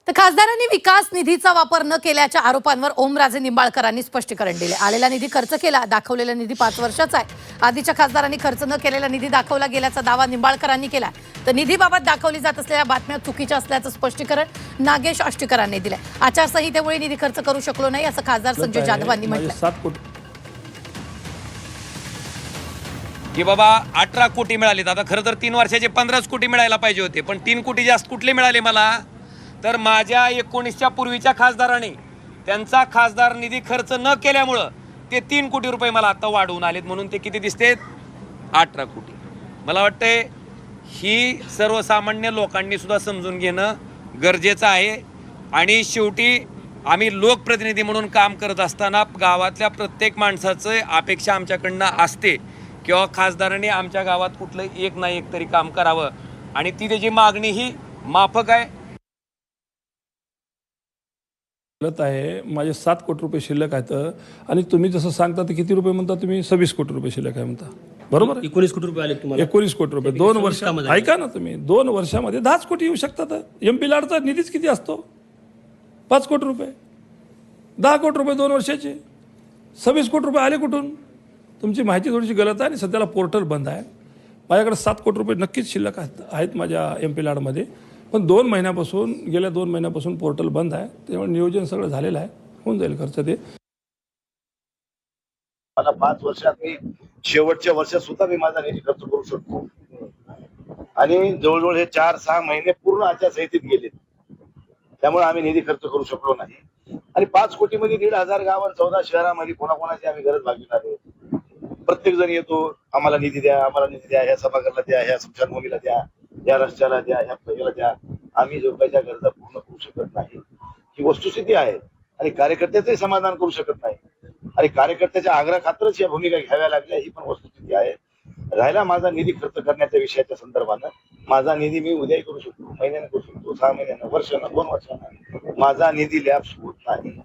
तर खासदारांनी विकास निधीचा वापर न केल्याच्या आरोपांवर ओमराजे निंबाळकरांनी स्पष्टीकरण दिले। आलेला निधी खर्च केला, दाखवलेला निधी 5 वर्षाचा आहे। आधीच्या खासदारांनी खर्च न केलेला निधी दाखवला गेल्याचा दावा निंबाळकरांनी केला। तर निधीबाबत दाखवली जात असलेल्या बातम्या चुकीच्या असल्याचं स्पष्टीकरण नागेश आष्टीकरांनी दिले। आचारसंहितेमुळे निधी खर्च करू शकलो नाही असं खासदार संजय जाधवांनी म्हटलं। 7 कोटी की बाबा 18 कोटी मिळाले। आता खरं तर 3 वर्षाचे 15 कोटी मिळायला पाहिजे होते, पण 3 कोटी जास्त कुठले मिळाले मला? तर माझ्या 19च्या पूर्वीच्या खासदारांनी त्यांचा खासदार निधी खर्च न केल्यामुळं ते 3 कोटी रुपये मला आता वाढवून आलेत, म्हणून ते किती दिसतेत? 18 कोटी। मला वाटतंय ही सर्वसामान्य लोकांनी सुद्धा समजून घेणं गरजेचं आहे। आणि शेवटी आम्ही लोकप्रतिनिधी म्हणून काम करत असताना गावातल्या प्रत्येक माणसाचं अपेक्षा आमच्याकडनं असते किंवा खासदारांनी आमच्या गावात कुठलं एक ना एक तरी काम करावं, आणि ती त्याची मागणी ही माफक आहे। आहे माझे 7 कोटी रुपये शिल्लक आहेत आणि तुम्ही जसं सांगता ते किती रुपये म्हणता तुम्ही? 26 कोटी रुपये शिल्लक आहे म्हणता, बरोबर? 19 कोटी रुपये आले तुम्हाला? 19 कोटी रुपये 2 वर्ष। ऐका ना तुम्ही, 2 वर्षामध्ये 10 कोटी येऊ शकतात। MP लाडचा निधीच किती असतो? 5 कोटी रुपये, 10 कोटी रुपये 2 वर्षाचे, 26 कोटी रुपये आले कुठून? तुमची माहिती थोडीशी गलत आहे आणि सध्याला पोर्टल बंद आहे। माझ्याकडे 7 कोटी रुपये नक्कीच शिल्लक आहेत माझ्या MP लाडमध्ये, पण 2 महिन्यापासून गेल्या 2 महिन्यापासून पोर्टल बंद आहे, त्यामुळे नियोजन सगळं झालेलं आहे, होऊन जाईल खर्च ते। मला 5 वर्षात मी शेवटच्या वर्षात सुद्धा मी माझा निधी खर्च करू शकतो, आणि जवळजवळ हे 4-6 महिने पूर्ण आचारसंहितेत गेले, त्यामुळे आम्ही निधी खर्च करू शकलो नाही। आणि 5 कोटी मध्ये 1,500 गावां 14 शहरामध्ये कोणाकोणाची आम्ही गरज भागविणार आहे। प्रत्येक जण येतो, आम्हाला निधी द्या, आम्हाला निधी द्या, ह्या सभागृहाला द्या, ह्या स्मशानभूमीला द्या, या रस्त्याला द्या, ह्या पहिल्याला द्या। आम्ही लोकांच्या गरजा पूर्ण करू शकत नाही, ही वस्तुस्थिती आहे। आणि कार्यकर्त्याचंही समाधान करू शकत नाही, आणि कार्यकर्त्याच्या आग्रह खातरच या भूमिका घ्याव्या लागल्या, ही पण वस्तुस्थिती आहे। राहिला माझा निधी खर्च करण्याच्या विषयाच्या संदर्भानं, माझा निधी मी उद्याही करू शकतो, महिन्याने करू शकतो, 6 महिन्यानं, वर्षानं, 2 वर्षानं। माझा निधी लॅप्स होत नाही।